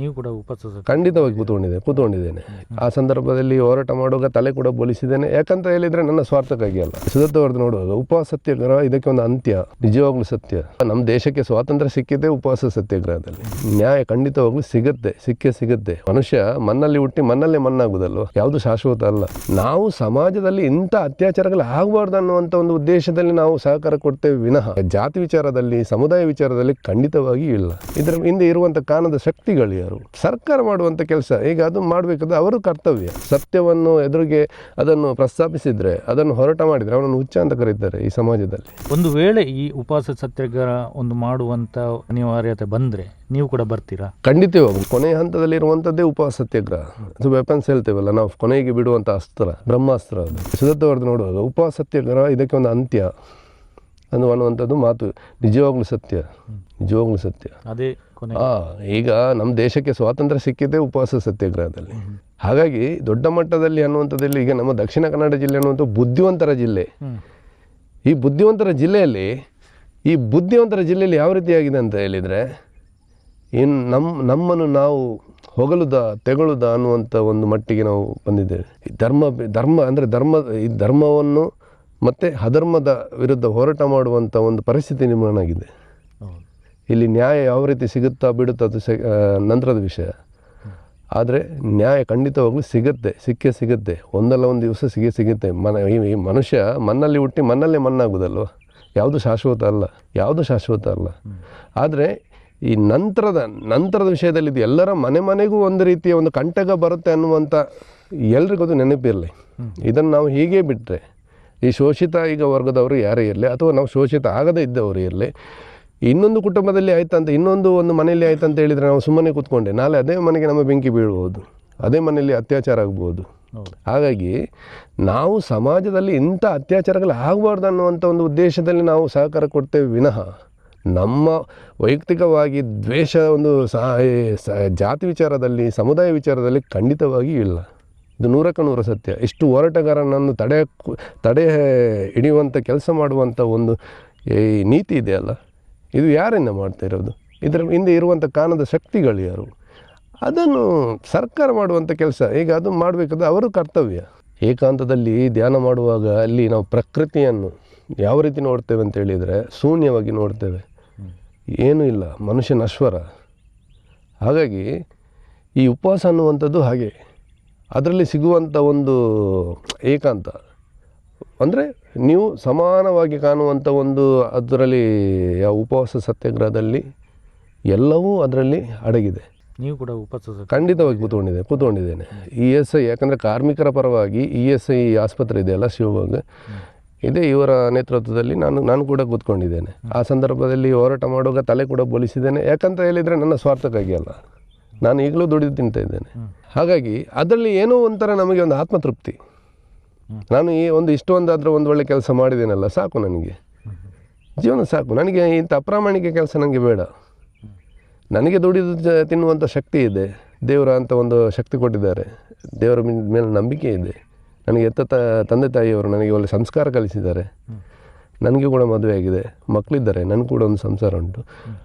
ನೀವು ಕೂಡ ಉಪವಾಸ ಖಂಡಿತವಾಗಿ ಕೂತ್ಕೊಂಡಿದ್ದೇನೆ. ಆ ಸಂದರ್ಭದಲ್ಲಿ ಹೋರಾಟ ಮಾಡುವಾಗ ತಲೆ ಕೂಡ ಬೋಲಿಸಿದ್ದೇನೆ. ಯಾಕಂತ ಹೇಳಿದರೆ ನನ್ನ ಸ್ವಾರ್ಥಕ್ಕಾಗಿ ಅಲ್ಲ. ಸಿದ್ಧಾರ್ಥವರ್ದು ನೋಡುವಾಗ ಉಪವಾಸ ಸತ್ಯಾಗ್ರಹ ಇದಕ್ಕೆ ಒಂದು ಅಂತ್ಯ, ನಿಜವಾಗ್ಲೂ ಸತ್ಯ. ನಮ್ಮ ದೇಶಕ್ಕೆ ಸ್ವಾತಂತ್ರ್ಯ ಸಿಕ್ಕಿದೆ ಉಪವಾಸ ಸತ್ಯಾಗ್ರಹದಲ್ಲಿ. ನ್ಯಾಯ ಖಂಡಿತವಾಗ್ಲೂ ಸಿಗುತ್ತೆ. ಮನುಷ್ಯ ಮಣ್ಣಲ್ಲಿ ಹುಟ್ಟಿ ಮಣ್ಣಲ್ಲೇ ಮಣ್ಣಾಗುವುದಲ್ವ, ಯಾವುದು ಶಾಶ್ವತ ಅಲ್ಲ. ನಾವು ಸಮಾಜದಲ್ಲಿ ಇಂಥ ಅತ್ಯಾಚಾರಗಳು ಆಗಬಾರ್ದು ಅನ್ನುವಂಥ ಒಂದು ಉದ್ದೇಶದಲ್ಲಿ ನಾವು ಸಹಕಾರ ಕೊಡ್ತೇವೆ ವಿನಃ ಜಾತಿ ವಿಚಾರದಲ್ಲಿ, ಸಮುದಾಯ ವಿಚಾರದಲ್ಲಿ ಖಂಡಿತವಾಗಿ ಇಲ್ಲ. ಇದರ ಹಿಂದೆ ಇರುವಂಥ ಕಾರಣದ ಶಕ್ತಿಗಳು ಯಾರು? ಸರ್ಕಾರ ಮಾಡುವಂಥ ಕೆಲಸ. ಈಗ ಅದು ಮಾಡಬೇಕಾದ್ರೆ ಅವರು ಕರ್ತವ್ಯ. ಸತ್ಯವನ್ನು ಎದುರಿಗೆ ಅದನ್ನು ಪ್ರಸ್ತಾಪಿಸಿದ್ರೆ, ಅದನ್ನು ಹೋರಾಟ ಮಾಡಿದರೆ ಅವನನ್ನು ಹುಚ್ಚ ಅಂತ ಕರೀತಾರೆ ಈ ಸಮಾಜದಲ್ಲಿ. ಒಂದು ವೇಳೆ ಈ ಉಪವಾಸ ಸತ್ಯಾಗ್ರಹ ಒಂದು ಮಾಡುವಂಥ ಅನಿವಾರ್ಯತೆ ಬಂದರೆ ನೀವು ಕೂಡ ಬರ್ತೀರಾ? ಖಂಡಿತವಾಗಿ. ಕೊನೆಯ ಹಂತದಲ್ಲಿ ಇರುವಂಥದ್ದೇ ಉಪವಾಸ ಸತ್ಯಾಗ್ರಹ. ಅದು ವೆಪನ್ಸ್ ಹೇಳ್ತೇವಲ್ಲ ನಾವು, ಕೊನೆಗೆ ಬಿಡುವಂಥ ಅಸ್ತ್ರ, ಬ್ರಹ್ಮಾಸ್ತ್ರ ಅದು. ಸಿದ್ಧಾರ್ಥವರ್ದು ನೋಡುವಾಗ ಉಪವಾಸ ಸತ್ಯಾಗ್ರಹ ಇದಕ್ಕೆ ಒಂದು ಅಂತ್ಯ ಅನ್ನುವಂಥದ್ದು ಮಾತು ನಿಜವಾಗ್ಲೂ ಸತ್ಯ. ಅದೇ ಈಗ ನಮ್ಮ ದೇಶಕ್ಕೆ ಸ್ವಾತಂತ್ರ್ಯ ಸಿಕ್ಕಿದೆ ಉಪವಾಸ ಸತ್ಯಾಗ್ರಹದಲ್ಲಿ. ಹಾಗಾಗಿ ದೊಡ್ಡ ಮಟ್ಟದಲ್ಲಿ ಅನ್ನುವಂಥದ್ದಲ್ಲಿ ಈಗ ನಮ್ಮ ದಕ್ಷಿಣ ಕನ್ನಡ ಜಿಲ್ಲೆ ಅನ್ನುವಂಥ ಬುದ್ಧಿವಂತರ ಜಿಲ್ಲೆ. ಈ ಬುದ್ಧಿವಂತರ ಜಿಲ್ಲೆಯಲ್ಲಿ ಯಾವ ರೀತಿಯಾಗಿದೆ ಅಂತ ಹೇಳಿದರೆ, ನಮ್ಮನ್ನು ನಾವು ತೆಗಳುದ ಅನ್ನುವಂಥ ಒಂದು ಮಟ್ಟಿಗೆ ನಾವು ಬಂದಿದ್ದೇವೆ. ಈ ಧರ್ಮವನ್ನು ಮತ್ತು ಅಧರ್ಮದ ವಿರುದ್ಧ ಹೋರಾಟ ಮಾಡುವಂಥ ಒಂದು ಪರಿಸ್ಥಿತಿ ನಿರ್ಮಾಣ ಆಗಿದೆ. ಇಲ್ಲಿ ನ್ಯಾಯ ಯಾವ ರೀತಿ ಸಿಗುತ್ತಾ ಬಿಡುತ್ತಾ ಅದು ನಂತರದ ವಿಷಯ. ಆದರೆ ನ್ಯಾಯ ಖಂಡಿತವಾಗ್ಲೂ ಸಿಗುತ್ತೆ. ಒಂದಲ್ಲ ಒಂದು ದಿವಸ ಸಿಗುತ್ತೆ. ಈ ಮನುಷ್ಯ ಮಣ್ಣಲ್ಲಿ ಹುಟ್ಟಿ ಮಣ್ಣಲ್ಲೇ ಮಣ್ಣಾಗುವುದಲ್ವ, ಯಾವುದು ಶಾಶ್ವತ ಅಲ್ಲ. ಆದರೆ ಈ ನಂತರದ ವಿಷಯದಲ್ಲಿ ಇದು ಎಲ್ಲರ ಮನೆಗೂ ಒಂದು ರೀತಿಯ ಒಂದು ಕಂಟಕ ಬರುತ್ತೆ ಅನ್ನುವಂಥ ಎಲ್ರಿಗೂ ಅದು ನೆನಪಿರಲಿ. ಇದನ್ನು ನಾವು ಹೀಗೆ ಬಿಟ್ಟರೆ, ಈ ಶೋಷಿತ ಈಗ ವರ್ಗದವರು ಯಾರೇ ಇರಲಿ, ಅಥವಾ ನಾವು ಶೋಷಿತ ಆಗದೇ ಇದ್ದವರು ಇರಲಿ, ಇನ್ನೊಂದು ಕುಟುಂಬದಲ್ಲಿ ಆಯ್ತಂತ, ಒಂದು ಮನೆಯಲ್ಲಿ ಆಯ್ತಂತ ಹೇಳಿದರೆ ನಾವು ಸುಮ್ಮನೆ ಕೂತ್ಕೊಂಡೆ, ನಾಳೆ ಅದೇ ಮನೆಗೆ ನಮ್ಮ ಬೆಂಕಿ ಬೀಳ್ಬೋದು, ಅದೇ ಮನೆಯಲ್ಲಿ ಅತ್ಯಾಚಾರ ಆಗ್ಬೋದು. ಹಾಗಾಗಿ ನಾವು ಸಮಾಜದಲ್ಲಿ ಇಂಥ ಅತ್ಯಾಚಾರಗಳು ಆಗಬಾರ್ದು ಅನ್ನುವಂಥ ಒಂದು ಉದ್ದೇಶದಲ್ಲಿ ನಾವು ಸಹಕಾರ ಕೊಡ್ತೇವೆ ವಿನಃ ನಮ್ಮ ವೈಯಕ್ತಿಕವಾಗಿ ದ್ವೇಷ ಜಾತಿ ವಿಚಾರದಲ್ಲಿ, ಸಮುದಾಯ ವಿಚಾರದಲ್ಲಿ ಖಂಡಿತವಾಗಿ ಇಲ್ಲ. ಇದು 100% ಸತ್ಯ. ಇಷ್ಟು ಹೋರಾಟಗಾರನನ್ನು ತಡೆ ಹಿಡಿಯುವಂಥ ಕೆಲಸ ಮಾಡುವಂಥ ಒಂದು ಈ ನೀತಿ ಇದೆಯಲ್ಲ, ಇದು ಯಾರಿಂದ ಮಾಡ್ತಾ ಇರೋದು? ಇದರ ಹಿಂದೆ ಇರುವಂಥ ಕಾರಣದ ಶಕ್ತಿಗಳು ಯಾರು? ಅದನ್ನು ಸರ್ಕಾರ ಮಾಡುವಂಥ ಕೆಲಸ. ಈಗ ಅದು ಮಾಡಬೇಕಾದ್ರೆ ಅವರು ಕರ್ತವ್ಯ. ಏಕಾಂತದಲ್ಲಿ ಧ್ಯಾನ ಮಾಡುವಾಗ ಅಲ್ಲಿ ನಾವು ಪ್ರಕೃತಿಯನ್ನು ಯಾವ ರೀತಿ ನೋಡ್ತೇವೆ ಅಂತ ಹೇಳಿದರೆ, ಶೂನ್ಯವಾಗಿ ನೋಡ್ತೇವೆ, ಏನೂ ಇಲ್ಲ, ಮನುಷ್ಯ ನಶ್ವರ. ಹಾಗಾಗಿ ಈ ಉಪವಾಸ ಅನ್ನುವಂಥದ್ದು ಹಾಗೆ. ಅದರಲ್ಲಿ ಸಿಗುವಂಥ ಒಂದು ಏಕಾಂತ ಅಂದರೆ ನೀವು ಸಮಾನವಾಗಿ ಕಾಣುವಂಥ ಒಂದು, ಅದರಲ್ಲಿ ಯಾವ ಉಪವಾಸ ಸತ್ಯಾಗ್ರಹದಲ್ಲಿ ಎಲ್ಲವೂ ಅದರಲ್ಲಿ ಅಡಗಿದೆ. ನೀವು ಕೂಡ ಉಪವಾಸ ಖಂಡಿತವಾಗಿ ಕೂತ್ಕೊಂಡಿದ್ದೇನೆ. ESI, ಯಾಕಂದರೆ ಕಾರ್ಮಿಕರ ಪರವಾಗಿ ESI ಆಸ್ಪತ್ರೆ ಇದೆಯಲ್ಲ ಶಿವಮೊಗ್ಗ, ಇದೇ ಇವರ ನೇತೃತ್ವದಲ್ಲಿ ನಾನು ಕೂಡ ಕೂತ್ಕೊಂಡಿದ್ದೇನೆ. ಆ ಸಂದರ್ಭದಲ್ಲಿ ಹೋರಾಟ ಮಾಡುವಾಗ ತಲೆ ಕೂಡ ಬೋಲಿಸಿದ್ದೇನೆ. ಯಾಕಂತ ಹೇಳಿದರೆ ನನ್ನ ಸ್ವಾರ್ಥಕ್ಕಾಗಿ ಅಲ್ಲ, ನಾನು ಈಗಲೂ ದುಡಿದು ತಿಂತಾ ಇದ್ದೇನೆ. ಹಾಗಾಗಿ ಅದರಲ್ಲಿ ಏನೋ ಒಂಥರ ನಮಗೆ ಒಂದು ಆತ್ಮತೃಪ್ತಿ. ನಾನು ಇಷ್ಟೊಂದಾದರೂ ಒಂದು ಒಳ್ಳೆ ಕೆಲಸ ಮಾಡಿದ್ದೇನಲ್ಲ, ಸಾಕು ನನಗೆ, ಜೀವನ ಸಾಕು ನನಗೆ. ಇಂಥ ಅಪ್ರಾಮಾಣಿಕ ಕೆಲಸ ನನಗೆ ಬೇಡ. ನನಗೆ ದುಡಿದು ತಿನ್ನುವಂಥ ಶಕ್ತಿ ಇದೆ, ದೇವರ ಅಂತ ಒಂದು ಶಕ್ತಿ ಕೊಟ್ಟಿದ್ದಾರೆ, ದೇವರ ಮೇಲೆ ನಂಬಿಕೆ ಇದೆ. ನನಗೆ ತಂದೆ ತಾಯಿಯವರು ನನಗೆ ಒಳ್ಳೆ ಸಂಸ್ಕಾರ ಕಲಿಸಿದ್ದಾರೆ. ನನಗೆ ಕೂಡ ಮದುವೆ ಆಗಿದೆ, ಮಕ್ಕಳಿದ್ದಾರೆ, ನನಗೂ ಕೂಡ ಒಂದು ಸಂಸಾರ ಉಂಟು.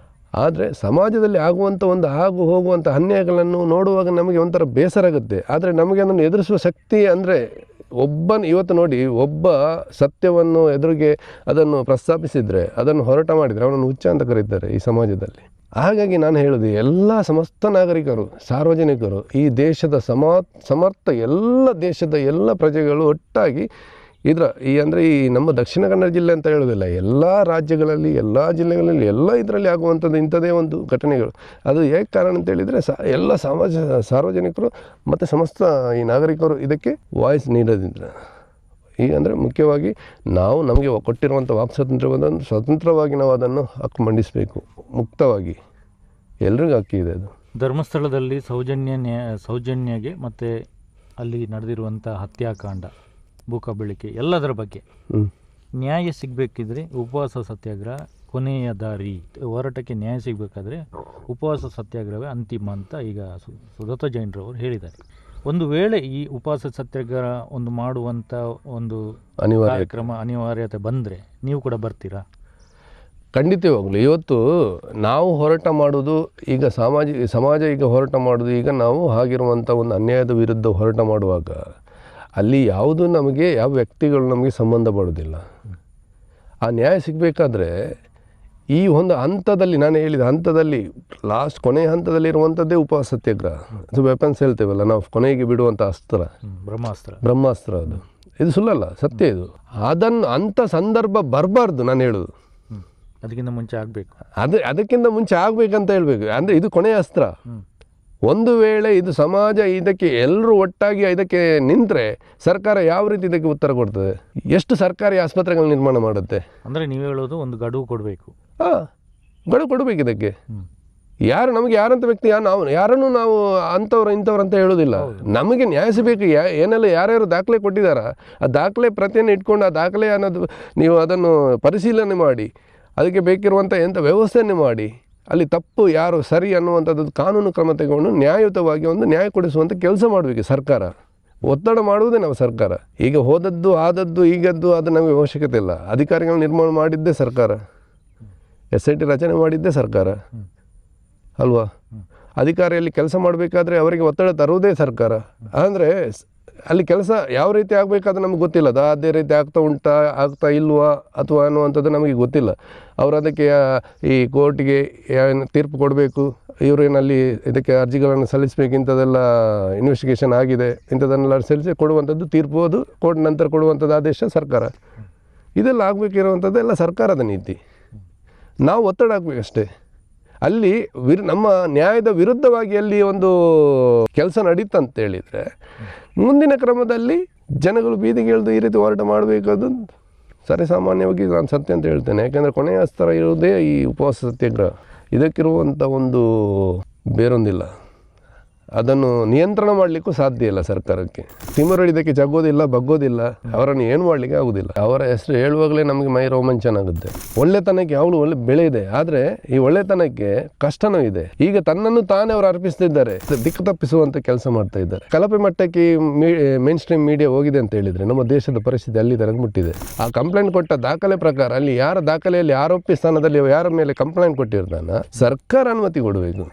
ಆದರೆ ಸಮಾಜದಲ್ಲಿ ಆಗುವಂಥ ಒಂದು ಹೋಗುವಂಥ ಅನ್ಯಾಯಗಳನ್ನು ನೋಡುವಾಗ ನಮಗೆ ಒಂಥರ ಬೇಸರ ಆಗುತ್ತೆ. ಆದರೆ ನಮಗೆ ಅದನ್ನು ಎದುರಿಸುವ ಶಕ್ತಿ ಅಂದರೆ ಇವತ್ತು ನೋಡಿ, ಒಬ್ಬ ಸತ್ಯವನ್ನು ಎದುರಿಗೆ ಅದನ್ನು ಪ್ರಸ್ತಾಪಿಸಿದರೆ, ಅದನ್ನು ಹೋರಾಟ ಮಾಡಿದರೆ ಅವನನ್ನು ಹುಚ್ಚ ಅಂತ ಕರೀತಾರೆ ಈ ಸಮಾಜದಲ್ಲಿ. ಹಾಗಾಗಿ ನಾನು ಹೇಳೋದು, ಎಲ್ಲ ಸಮಸ್ತ ನಾಗರಿಕರು, ಸಾರ್ವಜನಿಕರು, ಈ ದೇಶದ ಸಮರ್ಥ ದೇಶದ ಎಲ್ಲ ಪ್ರಜೆಗಳು ಒಟ್ಟಾಗಿ ಈ ನಮ್ಮ ದಕ್ಷಿಣ ಕನ್ನಡ ಜಿಲ್ಲೆ ಅಂತ ಹೇಳೋದಿಲ್ಲ, ಎಲ್ಲ ರಾಜ್ಯಗಳಲ್ಲಿ, ಎಲ್ಲ ಜಿಲ್ಲೆಗಳಲ್ಲಿ, ಎಲ್ಲ ಇದರಲ್ಲಿ ಆಗುವಂಥದ್ದು ಇಂಥದೇ ಒಂದು ಘಟನೆಗಳು. ಅದು ಹೇಗೆ ಕಾರಣ ಅಂತೇಳಿದರೆ, ಎಲ್ಲ ಸಾರ್ವಜನಿಕರು ಮತ್ತು ಸಮಸ್ತ ಈ ನಾಗರಿಕರು ಇದಕ್ಕೆ ವಾಯ್ಸ್ ನೀಡೋದಿಲ್ಲ. ಈಗ ಮುಖ್ಯವಾಗಿ ನಮಗೆ ಕೊಟ್ಟಿರುವಂಥ ವಾಕ್ ಸ್ವಾತಂತ್ರ್ಯವನ್ನು ಸ್ವತಂತ್ರವಾಗಿ ನಾವು ಅದನ್ನು ಹಕ್ಕು ಮಂಡಿಸಬೇಕು, ಮುಕ್ತವಾಗಿ. ಎಲ್ರಿಗೂ ಹಕ್ಕಿದೆ. ಅದು ಧರ್ಮಸ್ಥಳದಲ್ಲಿ ಸೌಜನ್ಯಗೆ ಮತ್ತು ಅಲ್ಲಿ ನಡೆದಿರುವಂಥ ಹತ್ಯಾಕಾಂಡ, ಬೂಕಬೆಳಿಕೆ, ಎಲ್ಲದರ ಬಗ್ಗೆ ನ್ಯಾಯ ಸಿಗಬೇಕಿದ್ರೆ ಉಪವಾಸ ಸತ್ಯಾಗ್ರಹ ಕೊನೆಯ ದಾರಿ. ಹೋರಾಟಕ್ಕೆ ನ್ಯಾಯ ಸಿಗಬೇಕಾದ್ರೆ ಉಪವಾಸ ಸತ್ಯಾಗ್ರಹವೇ ಅಂತಿಮ ಅಂತ ಈಗ ಸುಧಾತ ಜೈನ್ರವರು ಹೇಳಿದ್ದಾರೆ. ಒಂದು ವೇಳೆ ಈ ಉಪವಾಸ ಸತ್ಯಾಗ್ರಹ ಒಂದು ಮಾಡುವಂಥ ಒಂದು ಕಾರ್ಯಕ್ರಮ ಅನಿವಾರ್ಯತೆ ಬಂದರೆ ನೀವು ಕೂಡ ಬರ್ತೀರಾ? ಖಂಡಿತವಾಗಲು ಇವತ್ತು ನಾವು ಹೋರಾಟ ಮಾಡೋದು ಈಗ ಸಮಾಜ ಈಗ ಹೋರಾಟ ಮಾಡೋದು ಈಗ ನಾವು ಆಗಿರುವಂಥ ಒಂದು ಅನ್ಯಾಯದ ವಿರುದ್ಧ ಹೋರಾಟ ಮಾಡುವಾಗ ಅಲ್ಲಿ ಯಾವುದು ನಮಗೆ ಯಾವ ವ್ಯಕ್ತಿಗಳು ನಮಗೆ ಸಂಬಂಧ ಪಡೋದಿಲ್ಲ. ಆ ನ್ಯಾಯ ಸಿಗಬೇಕಾದ್ರೆ ಈ ಒಂದು ಹಂತದಲ್ಲಿ ನಾನು ಹೇಳಿದ ಹಂತದಲ್ಲಿ ಕೊನೆಯ ಹಂತದಲ್ಲಿರುವಂಥದ್ದೇ ಉಪವಾಸ ಸತ್ಯಾಗ್ರಹ. ಅದು ವೆಪನ್ಸ್ ಹೇಳ್ತೇವಲ್ಲ ನಾವು, ಕೊನೆಗೆ ಬಿಡುವಂಥ ಅಸ್ತ್ರ, ಬ್ರಹ್ಮಾಸ್ತ್ರ. ಇದು ಸುಳ್ಳಲ್ಲ, ಸತ್ಯ ಇದು. ಅಂಥ ಸಂದರ್ಭ ಬರಬಾರ್ದು. ನಾನು ಹೇಳೋದು ಅದಕ್ಕಿಂತ ಮುಂಚೆ ಆಗಬೇಕು, ಅದಕ್ಕಿಂತ ಮುಂಚೆ ಆಗಬೇಕಂತ ಹೇಳಬೇಕು. ಅಂದರೆ ಇದು ಕೊನೆಯ ಅಸ್ತ್ರ. ಒಂದು ವೇಳೆ ಇದು ಸಮಾಜ ಇದಕ್ಕೆ ಎಲ್ಲರೂ ಒಟ್ಟಾಗಿ ಇದಕ್ಕೆ ನಿಂತರೆ ಸರ್ಕಾರ ಯಾವ ರೀತಿ ಇದಕ್ಕೆ ಉತ್ತರ ಕೊಡ್ತದೆ? ಎಷ್ಟು ಸರ್ಕಾರಿ ಆಸ್ಪತ್ರೆಗಳು ನಿರ್ಮಾಣ ಮಾಡುತ್ತೆ? ಅಂದರೆ ನೀವು ಹೇಳೋದು ಒಂದು ಗಡುವು ಕೊಡಬೇಕು. ಗಡುವು ಕೊಡಬೇಕು ಇದಕ್ಕೆ. ನಮಗೆ ಯಾರಂತ ವ್ಯಕ್ತಿ ಯಾರನ್ನು ನಾವು ಅಂಥವ್ರು ಇಂಥವ್ರು ಅಂತ ಹೇಳೋದಿಲ್ಲ. ನಮಗೆ ನ್ಯಾಯ ಸಿಗಬೇಕು. ಏನೆಲ್ಲ ಯಾರ್ಯಾರು ದಾಖಲೆ ಕೊಟ್ಟಿದ್ದಾರ ಆ ದಾಖಲೆ ಪ್ರತಿಯನ್ನು ಇಟ್ಕೊಂಡು ಆ ದಾಖಲೆ ಅನ್ನೋದು ನೀವು ಅದನ್ನು ಪರಿಶೀಲನೆ ಮಾಡಿ ಅದಕ್ಕೆ ಬೇಕಿರುವಂಥ ಎಂಥ ವ್ಯವಸ್ಥೆಯನ್ನು ಮಾಡಿ ಅಲ್ಲಿ ತಪ್ಪು ಯಾರು ಸರಿ ಅನ್ನುವಂಥದ್ದು ಕಾನೂನು ಕ್ರಮ ತಗೊಂಡು ನ್ಯಾಯಯುತವಾಗಿ ಒಂದು ನ್ಯಾಯ ಕೊಡಿಸುವಂಥ ಕೆಲಸ ಮಾಡಬೇಕು ಸರ್ಕಾರ. ಒತ್ತಡ ಮಾಡುವುದೇ ನಾವು ಸರ್ಕಾರ. ಈಗ ಹೋದದ್ದು ಆದದ್ದು ಈಗದ್ದು ಅದು ನಮಗೆ ಅವಶ್ಯಕತೆ ಇಲ್ಲ. ಅಧಿಕಾರಿಗಳು ನಿರ್ಮಾಣ ಮಾಡಿದ್ದೇ ಸರ್ಕಾರ, SIT ರಚನೆ ಮಾಡಿದ್ದೇ ಸರ್ಕಾರ ಅಲ್ವಾ? ಅಧಿಕಾರಿಯಲ್ಲಿ ಕೆಲಸ ಮಾಡಬೇಕಾದ್ರೆ ಅವರಿಗೆ ಒತ್ತಡ ತರುವುದೇ ಸರ್ಕಾರ. ಅಂದರೆ ಅಲ್ಲಿ ಕೆಲಸ ಯಾವ ರೀತಿ ಆಗಬೇಕಾದ್ರೆ ನಮಗೆ ಗೊತ್ತಿಲ್ಲ. ಅದೇ ರೀತಿ ಆಗ್ತಾ ಇಲ್ವಾ ಅಥವಾ ಅನ್ನುವಂಥದ್ದು ನಮಗೆ ಗೊತ್ತಿಲ್ಲ. ಅವರು ಅದಕ್ಕೆ ಈ ಕೋರ್ಟಿಗೆ ತೀರ್ಪು ಕೊಡಬೇಕು, ಇವರೇನಲ್ಲಿ ಇದಕ್ಕೆ ಅರ್ಜಿಗಳನ್ನು ಸಲ್ಲಿಸಬೇಕು, ಇಂಥದ್ದೆಲ್ಲ ಇನ್ವೆಸ್ಟಿಗೇಷನ್ ಆಗಿದೆ, ಇಂಥದ್ದನ್ನೆಲ್ಲ ಸಲ್ಲಿಸಿ ಕೊಡುವಂಥದ್ದು ತೀರ್ಪು, ಅದು ಕೋರ್ಟ್ ನಂತರ ಕೊಡುವಂಥದ್ದು ಆದೇಶ ಸರ್ಕಾರ. ಇದೆಲ್ಲ ಆಗಬೇಕಿರುವಂಥದ್ದು ಎಲ್ಲ ಸರ್ಕಾರದ ನೀತಿ. ನಾವು ಒತ್ತಡ ಹಾಕಬೇಕಷ್ಟೇ. ಅಲ್ಲಿ ನಮ್ಮ ನ್ಯಾಯದ ವಿರುದ್ಧವಾಗಿ ಅಲ್ಲಿ ಒಂದು ಕೆಲಸ ನಡೀತಂತ ಹೇಳಿದರೆ ಮುಂದಿನ ಕ್ರಮದಲ್ಲಿ ಜನಗಳು ಬೀದಿಗೆ ಇಳಿದು ಈ ರೀತಿ ಹೋರಾಟ ಮಾಡಬೇಕಾದ್ದು ಸರಿಸಾಮಾನ್ಯವಾಗಿ ನಾನು ಸತ್ಯ ಅಂತ ಹೇಳ್ತೇನೆ. ಯಾಕೆಂದರೆ ಕೊನೆಯ ಅಸ್ತ್ರ ಇರುವುದೇ ಈ ಉಪವಾಸ ಸತ್ಯಾಗ್ರಹ. ಇದಕ್ಕಿರುವಂಥ ಒಂದು ಬೇರೊಂದಿಲ್ಲ. ಅದನ್ನು ನಿಯಂತ್ರಣ ಮಾಡಲಿಕ್ಕೂ ಸಾಧ್ಯ ಇಲ್ಲ ಸರ್ಕಾರಕ್ಕೆ. ತಿಮ್ಮರು ಇದಕ್ಕೆ ಜಗ್ಗೋದಿಲ್ಲ, ಬಗ್ಗೋದಿಲ್ಲ, ಅವರನ್ನು ಏನು ಮಾಡಲಿಕ್ಕೆ ಆಗೋದಿಲ್ಲ. ಅವರ ಹೆಸರು ಹೇಳುವಾಗಲೇ ನಮಗೆ ಮೈ ರೋಮಾಂಚನ ಆಗುತ್ತೆ. ಒಳ್ಳೆತನಕ್ಕೆ ಯಾವಾಗಲೂ ಒಳ್ಳೆ ಬೆಲೆ ಇದೆ, ಆದರೆ ಈ ಒಳ್ಳೆತನಕ್ಕೆ ಕಷ್ಟನೂ ಇದೆ. ಈಗ ತನ್ನನ್ನು ತಾನೇ ಅವರು ಅರ್ಪಿಸ್ತಿದ್ದಾರೆ, ದಿಕ್ಕು ತಪ್ಪಿಸುವಂಥ ಕೆಲಸ ಮಾಡ್ತಾ ಇದ್ದಾರೆ. ಕಳಪೆ ಮಟ್ಟಕ್ಕೆ ಮೇನ್ ಸ್ಟ್ರೀಮ್ ಮೀಡಿಯಾ ಹೋಗಿದೆ ಅಂತ ಹೇಳಿದರೆ ನಮ್ಮ ದೇಶದ ಪರಿಸ್ಥಿತಿ ಅಲ್ಲಿ ತನಕ ಮುಟ್ಟಿದೆ. ಆ ಕಂಪ್ಲೇಂಟ್ ಕೊಟ್ಟ ದಾಖಲೆ ಪ್ರಕಾರ ಅಲ್ಲಿ ಯಾರ ದಾಖಲೆಯಲ್ಲಿ ಆರೋಪಿ ಸ್ಥಾನದಲ್ಲಿ ಯಾರ ಮೇಲೆ ಕಂಪ್ಲೇಂಟ್ ಕೊಟ್ಟಿರ್ತಾನ ಸರ್ಕಾರ ಅನುಮತಿ ಕೊಡಬೇಕು.